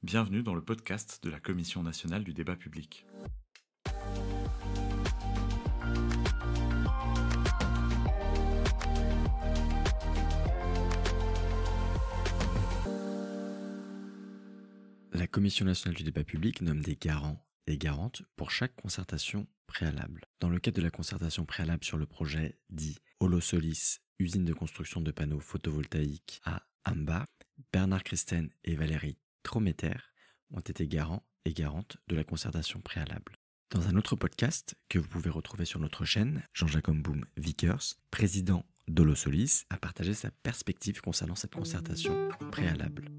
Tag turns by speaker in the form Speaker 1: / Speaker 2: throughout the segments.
Speaker 1: Bienvenue dans le podcast de la Commission nationale du débat public.
Speaker 2: La Commission nationale du débat public nomme des garants et garantes pour chaque concertation préalable. Dans le cadre de la concertation préalable sur le projet dit Holosolis, usine de construction de panneaux photovoltaïques à Amba, Bernard Christen et Valérie Trometer ont été garants et garantes de la concertation préalable. Dans un autre podcast que vous pouvez retrouver sur notre chaîne, Jean-Jacques Boum Vickers, président d'Holosolis, a partagé sa perspective concernant cette concertation préalable.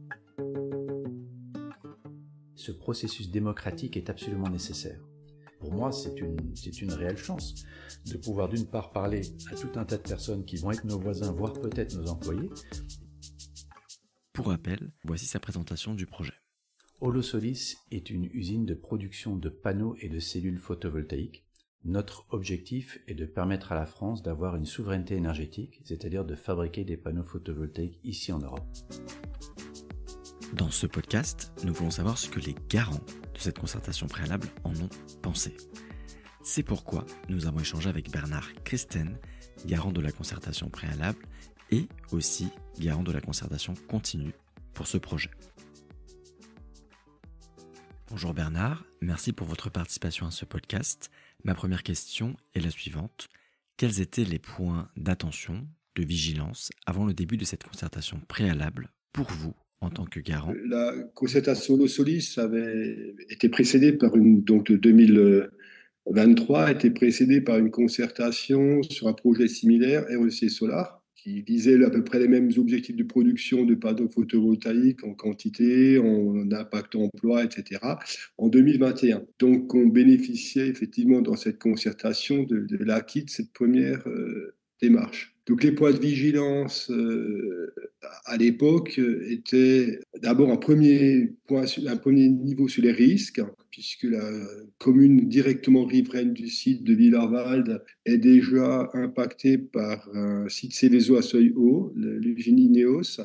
Speaker 3: Ce processus démocratique est absolument nécessaire. Pour moi, c'est une réelle chance de pouvoir d'une part parler à tout un tas de personnes qui vont être nos voisins, voire peut-être nos employés.
Speaker 2: Pour rappel, voici sa présentation du projet.
Speaker 3: Holosolis est une usine de production de panneaux et de cellules photovoltaïques. Notre objectif est de permettre à la France d'avoir une souveraineté énergétique, c'est-à-dire de fabriquer des panneaux photovoltaïques ici en Europe.
Speaker 2: Dans ce podcast, nous voulons savoir ce que les garants de cette concertation préalable en ont pensé. C'est pourquoi nous avons échangé avec Bernard Christen, garant de la concertation préalable et aussi garant de la concertation continue pour ce projet. Bonjour Bernard, merci pour votre participation à ce podcast. Ma première question est la suivante. Quels étaient les points d'attention, de vigilance avant le début de cette concertation préalable pour vous en tant que garant?
Speaker 4: La concertation Holosolis avait été précédée par donc de 2023, a été précédée par une concertation sur un projet similaire, REC Solar, qui visait à peu près les mêmes objectifs de production de panneaux photovoltaïques en quantité, en impact emploi, etc., en 2021. Donc, on bénéficiait effectivement dans cette concertation de l'acquis de cette première démarche. Donc, les points de vigilance à l'époque étaient d'abord un premier niveau sur les risques, puisque la commune directement riveraine du site de Villars-Waldes est déjà impactée par un site Céveso à seuil haut, l'usine Ineos,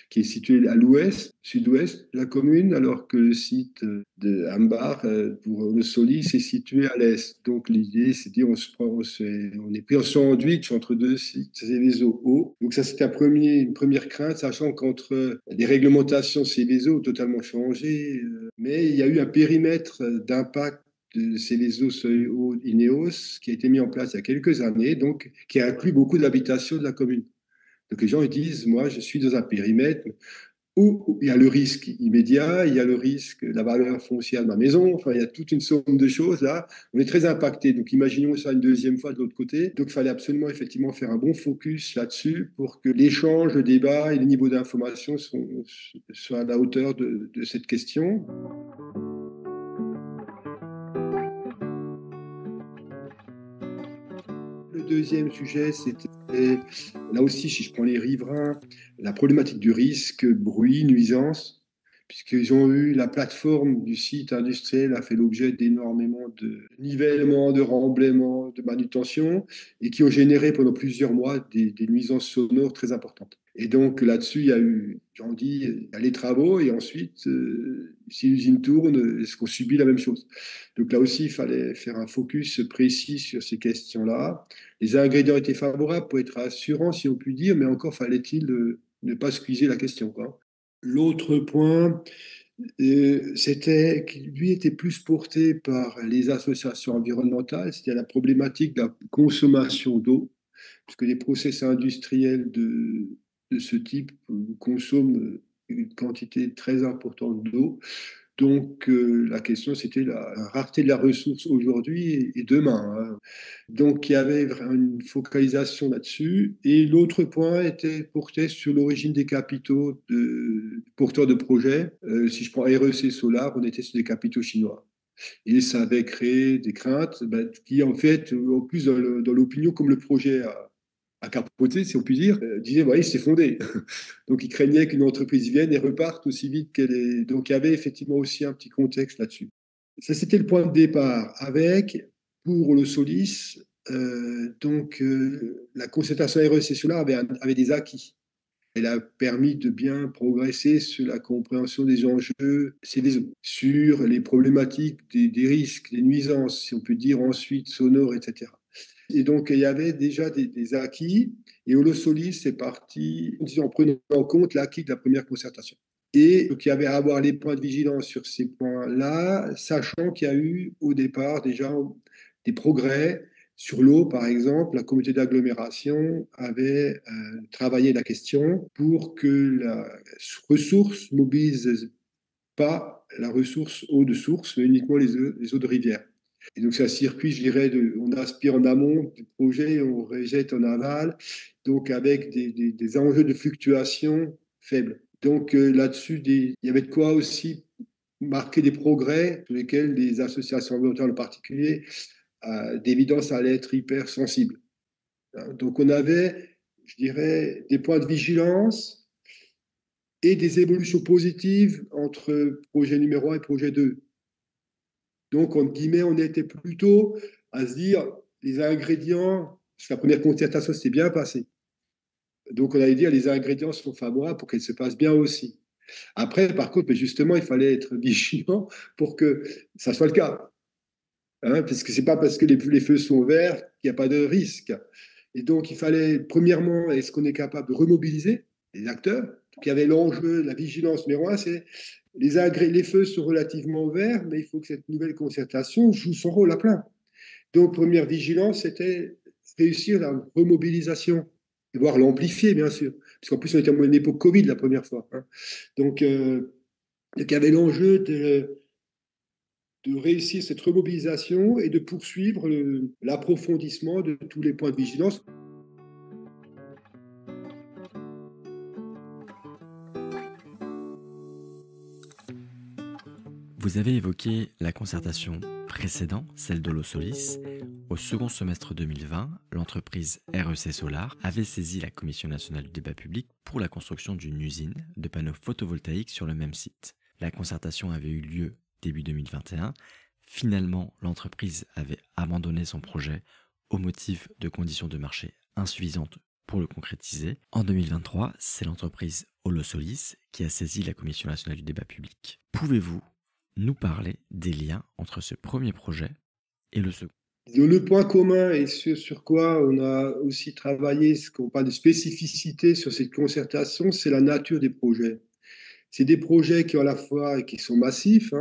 Speaker 4: qui est situé à l'ouest, sud-ouest de la commune, alors que le site de Ambar, pour le Solis, est situé à l'est. Donc l'idée, c'est de dire on est pris en sandwich entre deux sites Céveso haut. Donc ça, c'était une première crainte, sachant qu'entre les réglementations Céveso ont totalement changé, mais il y a eu un périmètre d'impact de Céveso seuil haut Ineos qui a été mis en place il y a quelques années, donc qui inclut beaucoup d'habitations de la commune. Donc les gens ils disent, moi je suis dans un périmètre où il y a le risque immédiat, il y a le risque de la valeur foncière de ma maison, enfin il y a toute une somme de choses là, on est très impacté, donc imaginons ça une deuxième fois de l'autre côté, donc il fallait absolument effectivement faire un bon focus là-dessus pour que l'échange, le débat et le niveau d'information soient à la hauteur de cette question. Le deuxième sujet, c'était, là aussi, si je prends les riverains, la problématique du risque, bruit, nuisance, puisqu'ils ont eu la plateforme du site industriel a fait l'objet d'énormément de nivellements, de remblaiements, de manutention, et qui ont généré pendant plusieurs mois des nuisances sonores très importantes. Et donc là-dessus, il y a eu, j'en dis, il y a les travaux, et ensuite, si l'usine tourne, est-ce qu'on subit la même chose? Donc là aussi, il fallait faire un focus précis sur ces questions-là. Les ingrédients étaient favorables pour être rassurants, si on peut dire, mais encore fallait-il ne pas squeezer la question, quoi. L'autre point, c'était qu'il lui était plus porté par les associations environnementales, c'est-à-dire la problématique de la consommation d'eau, puisque les process industriels de ce type consomment une quantité très importante d'eau. Donc, la question, c'était la rareté de la ressource aujourd'hui et demain, hein. Donc, il y avait vraiment une focalisation là-dessus. Et l'autre point portait sur l'origine des capitaux de porteurs de projets. Si je prends REC Solar, on était sur des capitaux chinois. Et ça avait créé des craintes qui, en fait, en plus dans l'opinion, comme le projet a capoté, si on peut dire, disaient, bah, il s'est fondé. Donc, ils craignaient qu'une entreprise vienne et reparte aussi vite qu'elle est. Donc, il y avait effectivement aussi un petit contexte là-dessus. Ça, c'était le point de départ. Avec, pour le Solis, la concertation REC Solar avait des acquis. Elle a permis de bien progresser sur la compréhension des enjeux Céveso, sur les problématiques des risques, des nuisances, si on peut dire ensuite sonores, etc. Et donc, il y avait déjà des acquis, et Holosolis est parti en prenant en compte l'acquis de la première concertation. Et donc, il y avait à avoir les points de vigilance sur ces points-là, sachant qu'il y a eu au départ déjà des progrès. Sur l'eau, par exemple, la communauté d'agglomération avait travaillé la question pour que la ressource mobilise pas la ressource eau de source, mais uniquement les eaux de rivière. Et donc, c'est un circuit, je dirais, on aspire en amont du projet et on rejette en aval, donc avec des enjeux de fluctuation faibles. Donc, là-dessus, il y avait de quoi aussi marquer des progrès sur lesquels les associations environnementales en particulier, d'évidence, allaient être hyper sensibles. Donc, on avait, je dirais, des points de vigilance et des évolutions positives entre projet numéro 1 et projet 2. Donc, entre guillemets, on était plutôt à se dire, les ingrédients, parce que la première concertation s'est bien passée. Donc, on allait dire, les ingrédients sont favorables pour qu'elle se passe bien aussi. Après, par contre, mais justement, il fallait être vigilant pour que ça soit le cas. Parce que ce n'est pas parce que les feux sont verts qu'il n'y a pas de risque. Et donc, il fallait, premièrement, est-ce qu'on est capable de remobiliser les acteurs? Donc, il y avait l'enjeu, la vigilance numéro 1, c'est les feux sont relativement verts, mais il faut que cette nouvelle concertation joue son rôle à plein. Donc, première vigilance, c'était réussir la remobilisation, et voire l'amplifier, bien sûr. Parce qu'en plus, on était en une époque Covid la première fois. Donc, il y avait l'enjeu de réussir cette remobilisation et de poursuivre l'approfondissement de tous les points de vigilance.
Speaker 2: Vous avez évoqué la concertation précédente, celle d'Holosolis. Au second semestre 2020, l'entreprise REC Solar avait saisi la Commission nationale du débat public pour la construction d'une usine de panneaux photovoltaïques sur le même site. La concertation avait eu lieu début 2021. Finalement, l'entreprise avait abandonné son projet au motif de conditions de marché insuffisantes pour le concrétiser. En 2023, c'est l'entreprise Holosolis qui a saisi la Commission nationale du débat public. Pouvez-vous nous parler des liens entre ce premier projet et le second?
Speaker 4: Le point commun et ce sur quoi on a aussi travaillé, ce qu'on parle de spécificité sur cette concertation, c'est la nature des projets. C'est des projets qui, à la fois, qui sont massifs,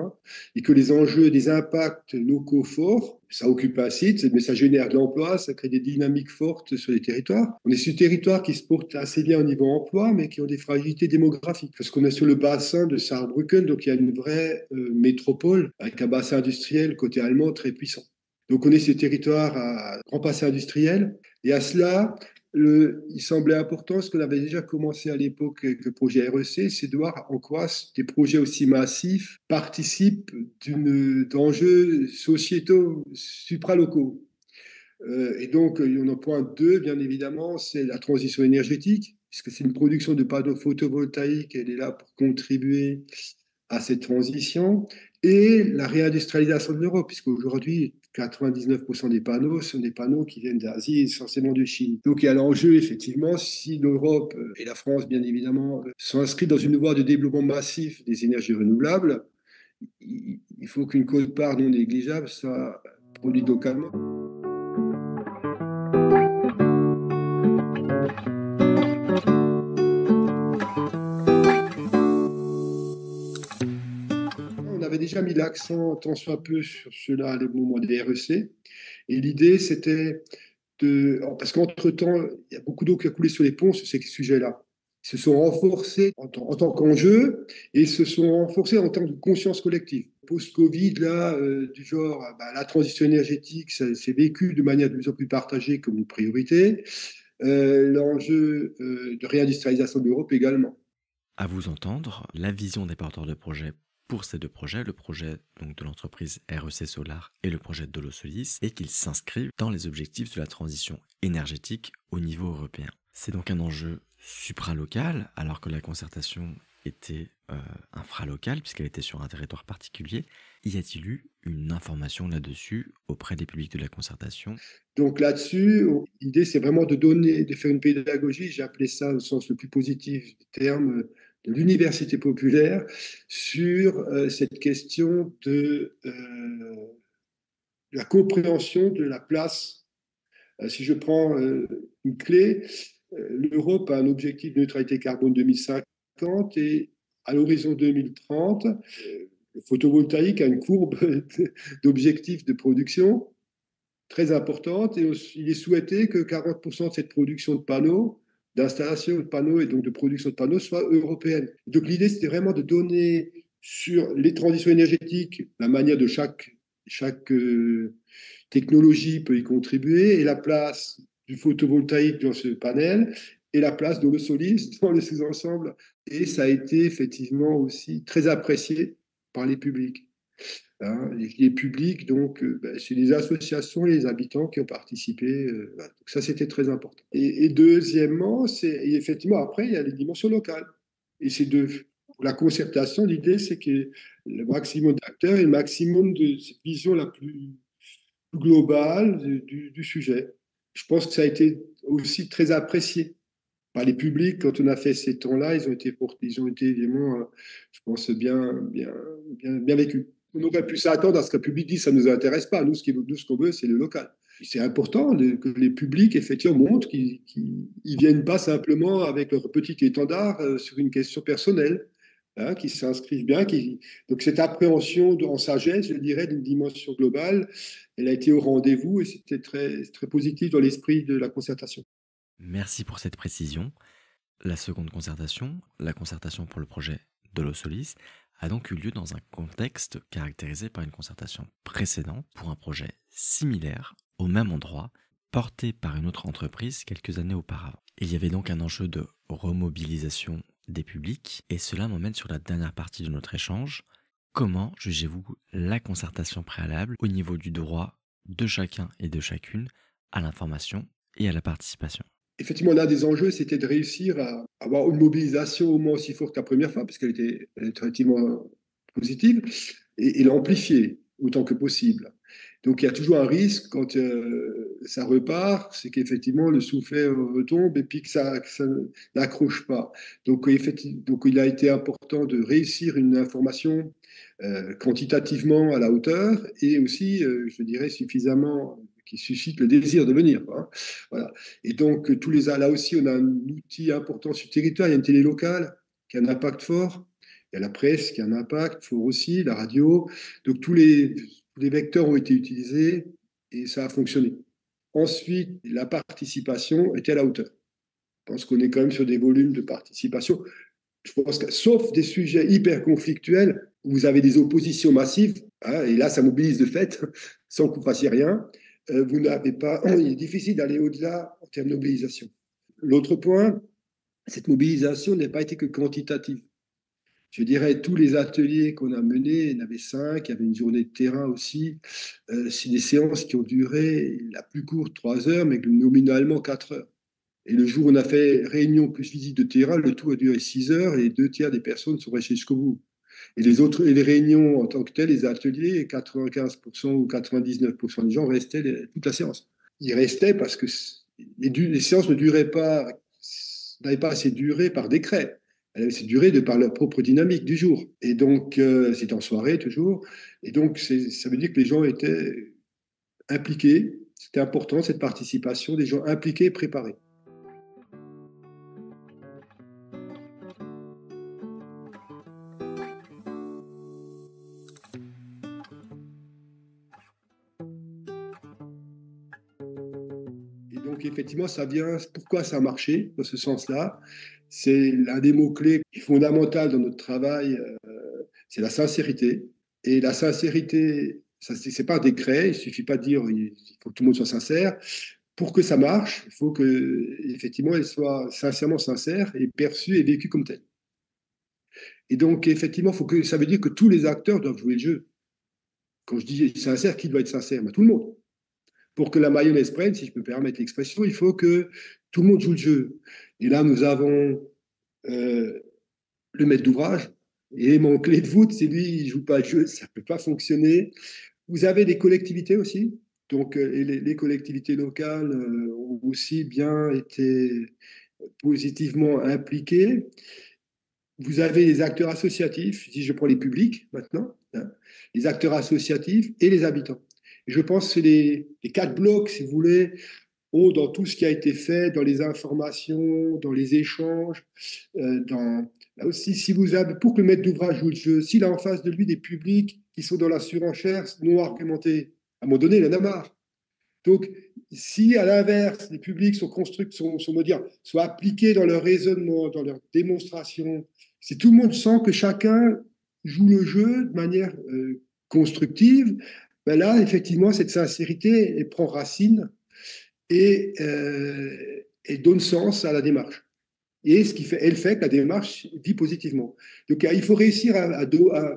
Speaker 4: et que les enjeux des impacts locaux forts, ça occupe un site, mais ça génère de l'emploi, ça crée des dynamiques fortes sur les territoires. On est sur des territoires qui se portent assez bien au niveau emploi, mais qui ont des fragilités démographiques. Parce qu'on est sur le bassin de Saarbrücken, donc il y a une vraie métropole avec un bassin industriel côté allemand très puissant. Donc on est sur des territoires à grand bassin industriel, et à cela, il semblait important, ce qu'on avait déjà commencé à l'époque avec le projet REC, c'est de voir en quoi des projets aussi massifs participent d'enjeux sociétaux supralocaux. Et donc, on en pointe deux, bien évidemment, c'est la transition énergétique, puisque c'est une production de panneaux photovoltaïques, elle est là pour contribuer à cette transition, et la réindustrialisation de l'Europe, puisqu'aujourd'hui, 99% des panneaux sont des panneaux qui viennent d'Asie, essentiellement de Chine. Donc il y a l'enjeu, effectivement, si l'Europe et la France, bien évidemment, sont inscrits dans une voie de développement massif des énergies renouvelables, il faut qu'une quote-part non négligeable soit produite localement. On avait déjà mis l'accent, tant soit peu, sur cela au moment des REC. Et l'idée, c'était parce qu'entre-temps, il y a beaucoup d'eau qui a coulé sur les ponts sur ces sujets-là. Ils se sont renforcés en tant qu'enjeu et se sont renforcés en termes de conscience collective. Post-Covid, là, du genre, la transition énergétique, ça s'est vécu de manière de plus en plus partagée comme une priorité. L'enjeu de réindustrialisation de l'Europe également.
Speaker 2: À vous entendre, la vision des porteurs de projets pour ces deux projets, le projet donc de l'entreprise REC Solar et le projet d'Holosolis, est qu'ils s'inscrivent dans les objectifs de la transition énergétique au niveau européen. C'est donc un enjeu supralocal, alors que la concertation était infralocale, puisqu'elle était sur un territoire particulier. Y a-t-il eu une information là-dessus auprès des publics de la concertation?
Speaker 4: Donc là-dessus, l'idée, c'est vraiment de faire une pédagogie, j'ai appelé ça au sens le plus positif du terme, de l'université populaire, sur cette question de la compréhension de la place. Si je prends une clé, l'Europe a un objectif de neutralité carbone 2050 et à l'horizon 2030, le photovoltaïque a une courbe d'objectifs de production très importante et il est souhaité que 40% de cette production de panneaux, d'installation de panneaux et donc de production de panneaux soit européenne. Donc l'idée, c'était vraiment de donner sur les transitions énergétiques, la manière de chaque technologie peut y contribuer et la place du photovoltaïque dans ce panel et la place de l'Holosolis dans le sous-ensemble. Et ça a été effectivement aussi très apprécié par les publics. Hein, les publics, donc, c'est les associations et les habitants qui ont participé. Voilà. Donc ça, c'était très important. Et deuxièmement, et effectivement, après, il y a les dimensions locales. Et pour la concertation, l'idée, c'est que le maximum d'acteurs et le maximum de cette vision la plus globale du sujet. Je pense que ça a été aussi très apprécié par les publics. Quand on a fait ces temps-là, ils ont été évidemment, je pense, bien vécus. On aurait pu s'attendre à ce que le public dise ça ne nous intéresse pas. Nous, ce qu'on veut, c'est le local. C'est important que les publics, effectivement, montrent qu'ils ne viennent pas simplement avec leur petit étendard sur une question personnelle, hein, qu'ils s'inscrivent bien. Donc, cette appréhension en sagesse, je dirais, d'une dimension globale, elle a été au rendez-vous et c'était très, très positif dans l'esprit de la concertation.
Speaker 2: Merci pour cette précision. La seconde concertation, la concertation pour le projet de l'Osolis, a donc eu lieu dans un contexte caractérisé par une concertation précédente pour un projet similaire, au même endroit, porté par une autre entreprise quelques années auparavant. Il y avait donc un enjeu de remobilisation des publics, et cela m'emmène sur la dernière partie de notre échange. Comment jugez-vous la concertation préalable au niveau du droit de chacun et de chacune à l'information et à la participation?
Speaker 4: Effectivement, l'un des enjeux, c'était de réussir à avoir une mobilisation au moins aussi forte que la première fois, parce qu'elle était relativement positive, et l'amplifier autant que possible. Donc, il y a toujours un risque quand ça repart, c'est qu'effectivement, le soufflet retombe et puis que ça n'accroche pas. Donc, donc, il a été important de réussir une information quantitativement à la hauteur et aussi, je dirais, suffisamment qui suscite le désir de venir. Hein. Voilà. Et donc, là aussi, on a un outil important sur le territoire. Il y a une télé locale qui a un impact fort. Il y a la presse qui a un impact fort aussi, la radio. Donc, tous les vecteurs ont été utilisés et ça a fonctionné. Ensuite, la participation était à la hauteur. Je pense qu'on est quand même sur des volumes de participation. Je pense que, sauf des sujets hyper conflictuels, où vous avez des oppositions massives, hein, et là, ça mobilise de fait, sans que vous fassiez rien, vous n'avez pas, il est difficile d'aller au-delà en termes de mobilisation. L'autre point, cette mobilisation n'a pas été que quantitative. Je dirais, tous les ateliers qu'on a menés, il y en avait 5, il y avait une journée de terrain aussi. C'est des séances qui ont duré, la plus courte, 3 heures, mais nominalement 4 heures. Et le jour où on a fait réunion plus visite de terrain, le tout a duré 6 heures et 2 tiers des personnes sont restées jusqu'au bout. Et les réunions en tant que telles, les ateliers, 95% ou 99% des gens restaient toute la séance. Ils restaient parce que les séances n'avaient pas assez duré par décret. Elles avaient assez duré de par leur propre dynamique du jour. Et donc, c'est en soirée toujours. Et donc, ça veut dire que les gens étaient impliqués. C'était important, cette participation, des gens impliqués et préparés. Donc, effectivement, pourquoi ça a marché dans ce sens-là? C'est l'un des mots-clés fondamentaux dans notre travail, c'est la sincérité. Et la sincérité, c'est pas un décret, il suffit pas de dire il faut que tout le monde soit sincère. Pour que ça marche, il faut que, effectivement, elle soit sincèrement sincère et perçue et vécue comme telle. Et donc, effectivement, ça veut dire que tous les acteurs doivent jouer le jeu. Quand je dis sincère, qui doit être sincère? Tout le monde. Pour que la mayonnaise prenne, si je peux me permettre l'expression, il faut que tout le monde joue le jeu. Et là, nous avons le maître d'ouvrage, élément clé de voûte, c'est lui, il ne joue pas le jeu, ça ne peut pas fonctionner. Vous avez des collectivités aussi, donc les collectivités locales ont aussi bien été positivement impliquées. Vous avez les acteurs associatifs, si je prends les publics maintenant, hein, les acteurs associatifs et les habitants. Et je pense que c'est les 4 blocs, si vous voulez, dans tout ce qui a été fait, dans les informations, dans les échanges, là aussi, si vous avez, pour que le maître d'ouvrage joue le jeu, s'il a en face de lui des publics qui sont dans la surenchère non argumentée, à un moment donné, il en a marre. Donc, si à l'inverse, les publics sont soient appliqués dans leur raisonnement, dans leur démonstration, si tout le monde sent que chacun joue le jeu de manière constructive, ben là, effectivement, cette sincérité elle prend racine et donne sens à la démarche. Et ce qui fait, elle fait que la démarche vit positivement. Donc, il faut réussir à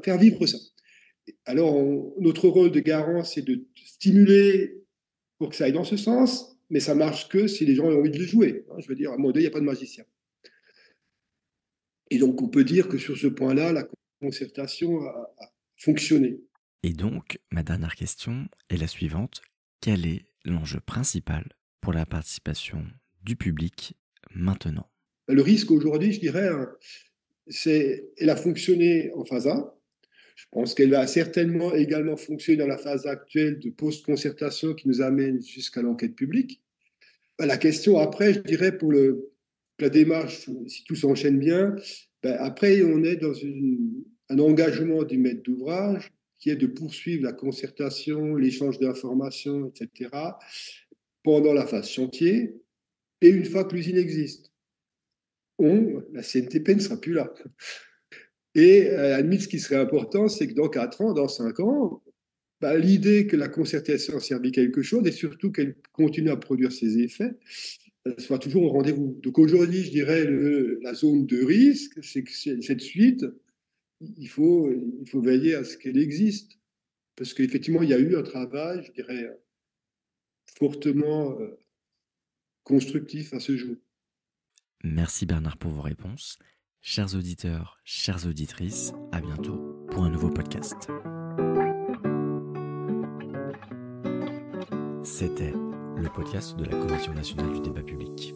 Speaker 4: faire vivre ça. Alors, notre rôle de garant, c'est de stimuler pour que ça aille dans ce sens, mais ça marche que si les gens ont envie de le jouer. Je veux dire, à un moment donné, il n'y a pas de magicien. Et donc, on peut dire que sur ce point-là, la concertation a fonctionné.
Speaker 2: Et donc, ma dernière question est la suivante. Quel est l'enjeu principal pour la participation du public maintenant?
Speaker 4: Le risque aujourd'hui, je dirais, elle a fonctionné en phase 1. Je pense qu'elle va certainement également fonctionner dans la phase actuelle de post-concertation qui nous amène jusqu'à l'enquête publique. La question après, je dirais, pour la démarche, si tout s'enchaîne bien, après, on est dans un engagement du maître d'ouvrage qui est de poursuivre la concertation, l'échange d'informations, etc., pendant la phase chantier et une fois que l'usine existe. La CNTP ne sera plus là. Et à la limite, ce qui serait important, c'est que dans 4 ans, dans 5 ans, l'idée que la concertation serve à quelque chose et surtout qu'elle continue à produire ses effets soit toujours au rendez-vous. Donc aujourd'hui, je dirais, la zone de risque, c'est que cette suite, il faut veiller à ce qu'elle existe. Parce qu'effectivement, il y a eu un travail, je dirais, fortement constructif à ce jour.
Speaker 2: Merci Bernard pour vos réponses. Chers auditeurs, chères auditrices, à bientôt pour un nouveau podcast. C'était le podcast de la Commission nationale du débat public.